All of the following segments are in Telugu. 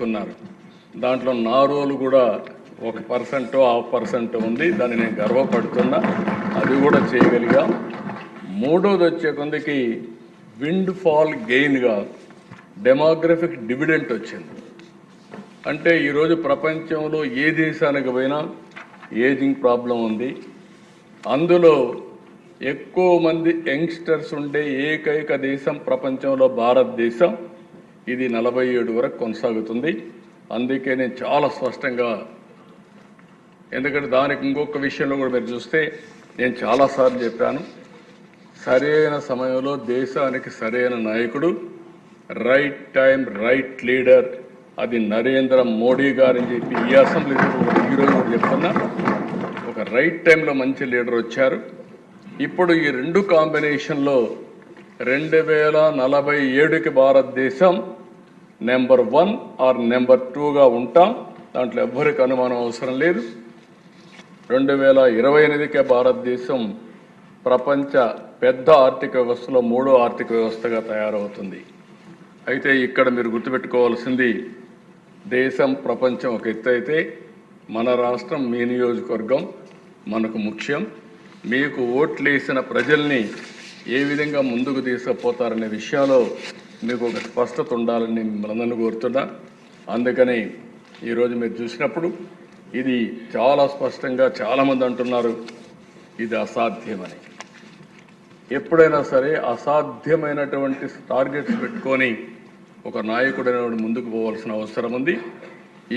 తీసుకున్నారు. దాంట్లో నా రోలు కూడా 1% 0.5% ఉంది. దాన్ని నేను గర్వపడుతున్నా. అది కూడా చేయగలిగాం. మూడోది వచ్చే కొందికి విండ్ ఫాల్ గెయిన్గా డెమోగ్రఫిక్ డివిడెంట్ వచ్చింది. అంటే ఈరోజు ప్రపంచంలో ఏ దేశానికి పోయినా ఏజింగ్ ప్రాబ్లం ఉంది. అందులో ఎక్కువ మంది యంగ్స్టర్స్ ఉండే ఏకైక దేశం ప్రపంచంలో భారతదేశం. ఇది 47 వరకు కొనసాగుతుంది. అందుకే నేను చాలా స్పష్టంగా, ఎందుకంటే దానికి ఇంకొక విషయంలో కూడా మీరు చూస్తే నేను చాలాసార్లు చెప్పాను, సరైన సమయంలో దేశానికి సరైన నాయకుడు, రైట్ టైం రైట్ లీడర్, అది నరేంద్ర మోడీ గారని చెప్పి ఈ అసెంబ్లీలో ఈరోజు కూడా చెప్తున్నా. ఒక రైట్ టైంలో మంచి లీడర్ వచ్చారు. ఇప్పుడు ఈ రెండు కాంబినేషన్లో 2047కి భారతదేశం నెంబర్ 1 ఆర్ నెంబర్ 2గా ఉంటాం. దాంట్లో ఎవ్వరికి అనుమానం అవసరం లేదు. 2028కే భారతదేశం ప్రపంచ పెద్ద ఆర్థిక వ్యవస్థలో 3వ ఆర్థిక వ్యవస్థగా తయారవుతుంది. అయితే ఇక్కడ మీరు గుర్తుపెట్టుకోవాల్సింది, దేశం ప్రపంచం ఒక ఎత్తు అయితే మన రాష్ట్రం, మీ నియోజకవర్గం మనకు ముఖ్యం. మీకు ఓట్లేసిన ప్రజల్ని ఏ విధంగా ముందుకు తీసుకుపోతారనే విషయంలో మీకు ఒక స్పష్టత ఉండాలని మిమ్మల్ని కోరుతున్నా. అందుకని ఈరోజు మీరు చూసినప్పుడు ఇది చాలా స్పష్టంగా చాలామంది అంటున్నారు ఇది అసాధ్యమని. ఎప్పుడైనా సరే అసాధ్యమైనటువంటి టార్గెట్స్ పెట్టుకొని ఒక నాయకుడైన ముందుకు పోవాల్సిన అవసరం ఉంది.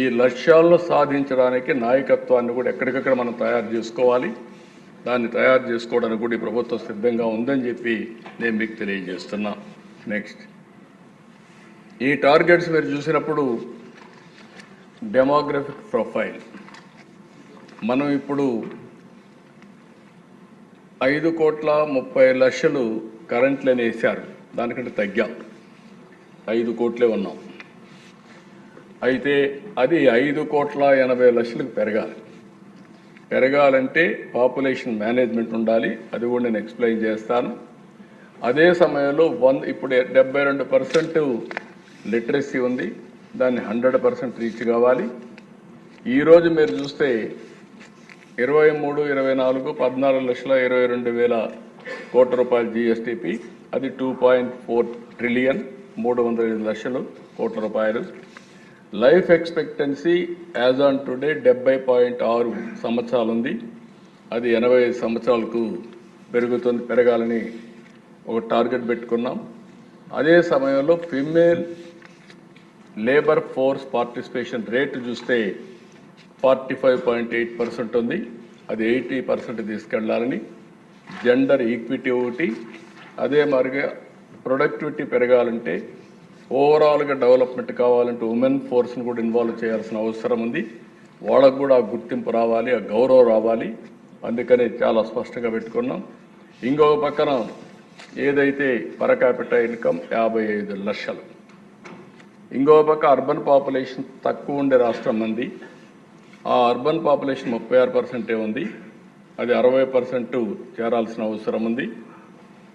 ఈ లక్ష్యాలను సాధించడానికి నాయకత్వాన్ని కూడా ఎక్కడికక్కడ మనం తయారు చేసుకోవాలి. దాన్ని తయారు చేసుకోవడానికి కూడా ఈ ప్రభుత్వం సిద్ధంగా ఉందని చెప్పి నేను మీకు తెలియజేస్తున్నా. నెక్స్ట్, ఈ టార్గెట్స్ మీరు చూసినప్పుడు డెమోగ్రఫిక్ ప్రొఫైల్ మనం ఇప్పుడు 5,30,00,000 కరెంట్లని వేశారు. దానికంటే తగ్గాం, 5 కోట్లే ఉన్నాం. అయితే అది 5,80,00,000కి పెరగాలంటే పాపులేషన్ మేనేజ్మెంట్ ఉండాలి. అది కూడా నేను ఎక్స్ప్లెయిన్ చేస్తాను. అదే సమయంలో ఇప్పుడు 72% లిటరసీ ఉంది. దాన్ని 100% రీచ్ కావాలి. ఈరోజు మీరు చూస్తే 23-24 14,22,000 కోట్ల రూపాయలు జీఎస్టీపీ, అది 2.4 ట్రిలియన్ 305 లక్షలు కోట్ల రూపాయలు. Life expectancy as on today 70.6 సంవత్సరాలు ఉంది. అది 85 సంవత్సరాలకు పెరగాలని ఒక టార్గెట్ పెట్టుకున్నాం. అదే సమయంలో female labour force participation rate చూస్తే 45.8% ఉంది. అది 80% తీసుకెళ్లాలని. జెండర్ ఈక్విటీ ఒకటి. అదే మరిగా ప్రొడక్టివిటీ పెరగాలంటే, ఓవరాల్గా డెవలప్మెంట్ కావాలంటే ఉమెన్ ఫోర్స్ని కూడా ఇన్వాల్వ్ చేయాల్సిన అవసరం ఉంది. వాళ్ళకు కూడా ఆ గుర్తింపు రావాలి, ఆ గౌరవం రావాలి. అందుకని చాలా స్పష్టంగా పెట్టుకున్నాం. ఇంకొక పక్కన ఏదైతే పర్ క్యాపిటల్ ఇన్కమ్ 55 లక్షలు, ఇంకో పక్క అర్బన్ పాపులేషన్ తక్కువ ఉండే రాష్ట్రం మంది. ఆ అర్బన్ పాపులేషన్ 36% ఉంది. అది 60% చేరాల్సిన అవసరం ఉంది.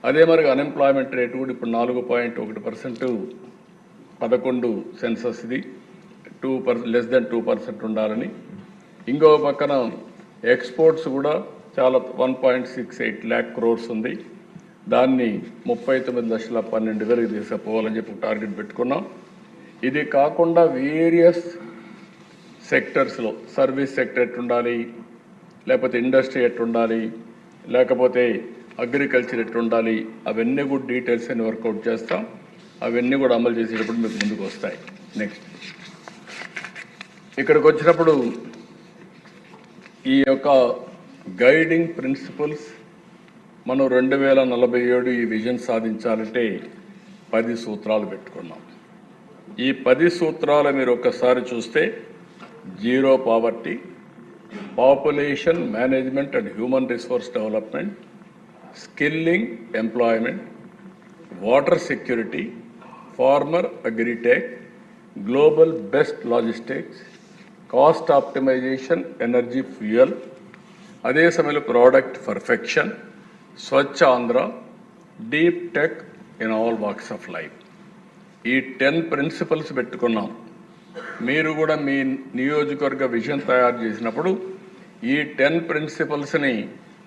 అదే మరి అన్ఎంప్లాయ్మెంట్ రేటు కూడా ఇప్పుడు 4.1%, 11 సెన్సస్ ఇది 2%, లెస్ దెన్ 2% ఉండాలని. ఇంకో పక్కన ఎక్స్పోర్ట్స్ కూడా చాలా 1.68 lakh crores ఉంది. దాన్ని 39,12,000 తీసుకుపోవాలని చెప్పి టార్గెట్ పెట్టుకున్నాం. ఇది కాకుండా వేరియస్ సెక్టర్స్లో సర్వీస్ సెక్టర్ ఎట్టుండాలి, లేకపోతే ఇండస్ట్రీ ఎట్టుండాలి, లేకపోతే అగ్రికల్చర్ ఎట్టుండాలి, అవన్నీ కూడా డీటెయిల్స్ అన్ని వర్కౌట్ చేస్తాం. అవన్నీ కూడా అమలు చేసేటప్పుడు మీకు ముందుకు వస్తాయి. నెక్స్ట్, ఇక్కడికి వచ్చినప్పుడు ఈ యొక్క గైడింగ్ ప్రిన్సిపల్స్ మనం 2047 ఈ విజన్ సాధించాలంటే 10 సూత్రాలు పెట్టుకున్నాం. ఈ 10 సూత్రాలు మీరు ఒక్కసారి చూస్తే, zero poverty, population management and human resource development, skilling employment, water security, farmer agritech, global best logistics, cost optimisation, energy fuel, అదే సమయంలో product perfection, Swachh Andhra, deep tech in all walks of life. ఈ 10 ప్రిన్సిపల్స్ పెట్టుకున్నాం. మీరు కూడా మీ నియోజకవర్గ విజన్ తయారు చేసినప్పుడు ఈ 10 ప్రిన్సిపల్స్ని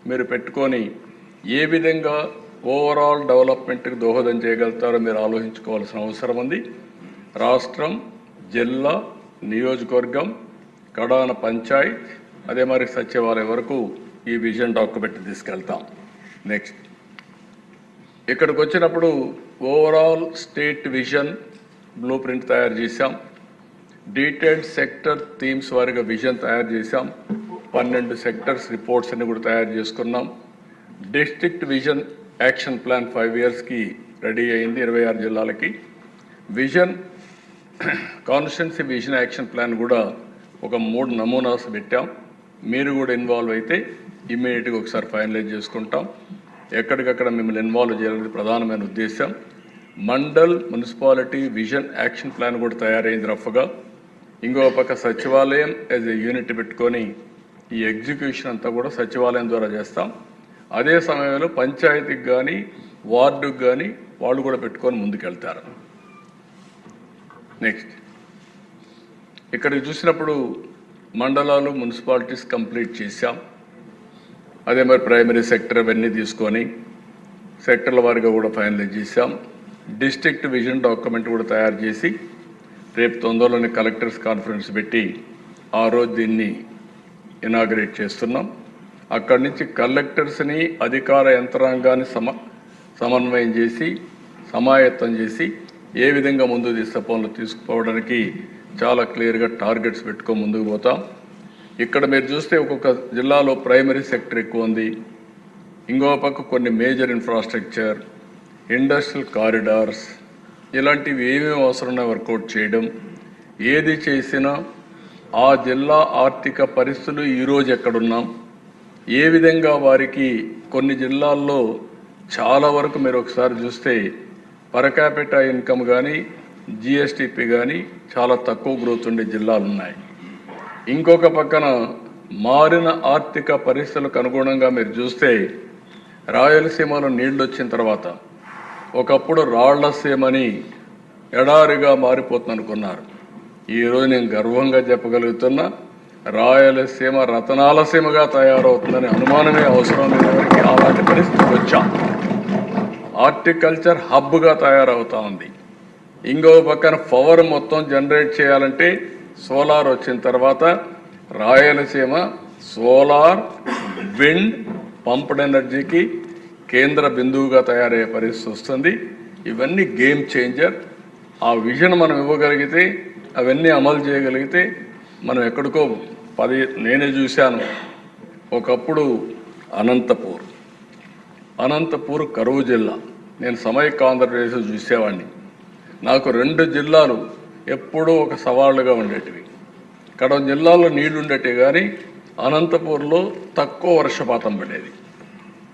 మీరు పెట్టుకొని ఏ విధంగా ఓవరాల్ డెవలప్మెంట్కి దోహదం చేయగలుగుతారో మీరు ఆలోచించుకోవాల్సిన అవసరం ఉంది. రాష్ట్రం, జిల్లా, నియోజకవర్గం, కడాన పంచాయత్, అదే మరి సచివాలయం వరకు ఈ విజన్ డాక్యుమెంట్ తీసుకెళ్తాం. నెక్స్ట్ ఇక్కడికి వచ్చినప్పుడు overall state vision blue print తయారు చేశాం. డీటెయిల్డ్ సెక్టర్ థీమ్స్ వారిగా విజన్ తయారు చేశాం. 12 సెక్టర్స్ రిపోర్ట్స్ అన్ని కూడా తయారు చేసుకున్నాం. డిస్ట్రిక్ట్ విజన్ యాక్షన్ ప్లాన్ 5 ఇయర్స్కి రెడీ అయింది 26 జిల్లాలకి. Vision constituency vision action plan కూడా ఒక 3 నమూనాస్ పెట్టాం. మీరు కూడా ఇన్వాల్వ్ అయితే ఇమ్మీడియట్గా ఒకసారి ఫైనలైజ్ చేసుకుంటాం. ఎక్కడికక్కడ మిమ్మల్ని ఇన్వాల్వ్ చేయాలనేది ప్రధానమైన ఉద్దేశం. Mandal municipality vision action plan కూడా తయారైంది రఫ్గా. ఇంకో పక్క సచివాలయం యాజ్ ఏ యూనిట్ పెట్టుకొని ఈ ఎగ్జిక్యూషన్ అంతా కూడా సచివాలయం ద్వారా చేస్తాం. అదే సమయంలో పంచాయతీకి కానీ వార్డుకి కానీ వాళ్ళు కూడా పెట్టుకొని ముందుకెళ్తారు. నెక్స్ట్ ఇక్కడికి చూసినప్పుడు మండలాలు మున్సిపాలిటీస్ కంప్లీట్ చేశాం. అదే మరి ప్రైమరీ సెక్టర్ అవన్నీ తీసుకొని సెక్టర్ల వారిగా కూడా ఫైనలైజ్ చేశాం. డిస్ట్రిక్ట్ విజన్ డాక్యుమెంట్ కూడా తయారు చేసి రేపు తొందరలోనే కలెక్టర్స్ కాన్ఫరెన్స్ పెట్టి ఆ రోజు దీన్ని ఇనాగరేట్ చేస్తున్నాం. అక్కడి నుంచి కలెక్టర్స్ని అధికార యంత్రాంగాన్ని సమన్వయం చేసి సమాయత్తం చేసి ఏ విధంగా ముందుకు పనులు తీసుకుపోవడానికి చాలా క్లియర్గా టార్గెట్స్ పెట్టుకొని ముందుకు పోతాం. ఇక్కడ మీరు చూస్తే ఒక్కొక్క జిల్లాలో ప్రైమరీ సెక్టర్ ఎక్కువ ఉంది. ఇంకో పక్క కొన్ని మేజర్ ఇన్ఫ్రాస్ట్రక్చర్, ఇండస్ట్రియల్ కారిడార్స్ ఇలాంటివి ఏమేమి అవసరమో వర్కౌట్ చేయడం. ఏది చేసినా ఆ జిల్లా ఆర్థిక పరిస్థితులు ఈరోజు ఎక్కడున్నాం, ఏ విధంగా వారికి కొన్ని జిల్లాల్లో చాలా వరకు మీరు ఒకసారి చూస్తే పర్ క్యాపిటా ఇన్కమ్ కానీ జిఎస్టిపి కానీ చాలా తక్కువ గ్రోత్ ఉండే జిల్లాలు ఉన్నాయి. ఇంకొక పక్కన మారిన ఆర్థిక పరిస్థితులకు అనుగుణంగా మీరు చూస్తే రాయలసీమలో నీళ్ళు వచ్చిన తర్వాత ఒకప్పుడు రాళ్లసీమని ఎడారిగా మారిపోతుంది అనుకున్నారు. ఈరోజు నేను గర్వంగా చెప్పగలుగుతున్నా రాయలసీమ రతనాలసీమగా తయారవుతుందని అనుమానమే అవసరం లేని అలాంటి పరిస్థితికి వచ్చాం. హార్టికల్చర్ హబ్గా తయారవుతా ఉంది. ఇంకో పక్కన పవర్ మొత్తం జనరేట్ చేయాలంటే సోలార్ వచ్చిన తర్వాత రాయలసీమ సోలార్, విండ్, పంప్డ్ ఎనర్జీకి కేంద్ర బిందువుగా తయారయ్యే పరిస్థితి వస్తుంది. ఇవన్నీ గేమ్ చేంజర్. ఆ విజన్ మనం ఇవ్వగలిగితే, అవన్నీ అమలు చేయగలిగితే మనం ఎక్కడికో నేనే చూశాను. ఒకప్పుడు అనంతపూర్ కరువు జిల్లా, నేను సమైక్య ఆంధ్రప్రదేశ్ చూసేవాడిని. నాకు 2 జిల్లాలు ఎప్పుడూ ఒక సవాళ్ళుగా ఉండేటివి. కడవ జిల్లాలో నీళ్లు ఉండేటివి కానీ అనంతపూర్లో తక్కువ వర్షపాతం పడేది.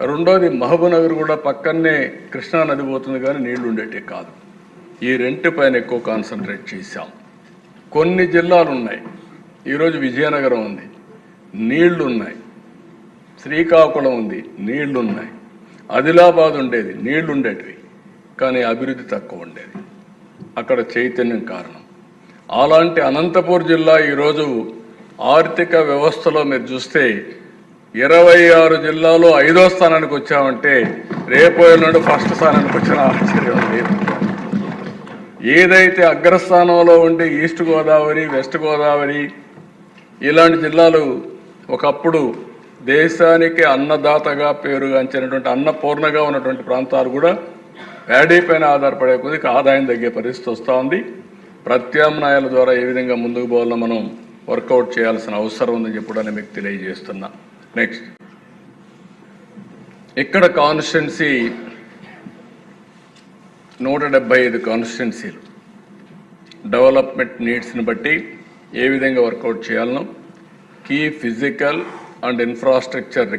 రెండోది మహబూబ్నగర్ కూడా పక్కనే కృష్ణా నది పోతుంది కానీ నీళ్లు ఉండేటివి కాదు. ఈ 2 పైన ఎక్కువ కాన్సన్ట్రేట్ చేశాం. కొన్ని జిల్లాలు ఉన్నాయి. ఈరోజు విజయనగరం ఉంది, నీళ్లు ఉన్నాయి. శ్రీకాకుళం ఉంది, నీళ్లు ఉన్నాయి. ఆదిలాబాద్ ఉండేది, నీళ్లు ఉండేటివి కానీ అభివృద్ధి తక్కువ ఉండేది. అక్కడ చైతన్యం కారణం. అలాంటి అనంతపూర్ జిల్లా ఈరోజు ఆర్థిక వ్యవస్థలో మీరు చూస్తే 26 జిల్లాలో 5వ స్థానానికి వచ్చామంటే రేపు ఎల్లుండి ఫస్ట్ స్థానానికి వచ్చిన ఆశ్చర్యం లేదు. ఏదైతే అగ్రస్థానంలో ఉండే ఈస్ట్ గోదావరి, వెస్ట్ గోదావరి ఇలాంటి జిల్లాలు ఒకప్పుడు దేశానికి అన్నదాతగా పేరుగాంచినటువంటి అన్నపూర్ణగా ఉన్నటువంటి ప్రాంతాలు కూడా ప్యాడీ పైన ఆధారపడే కొద్దిగా ఆదాయం తగ్గే పరిస్థితి వస్తూ ఉంది. ప్రత్యామ్నాయాల ద్వారా ఏ విధంగా ముందుకు పోవాలో మనం వర్కౌట్ చేయాల్సిన అవసరం ఉందని చెప్పడానికి మీకు తెలియజేస్తున్నా. నెక్స్ట్ ఇక్కడ కాన్స్టిట్యున్సీ 175 కాన్స్టిట్యున్సీలు డెవలప్మెంట్ నీడ్స్ని బట్టి ఏ విధంగా వర్కౌట్ చేయాలనో కీ ఫిజికల్ అండ్ ఇన్ఫ్రాస్ట్రక్చర్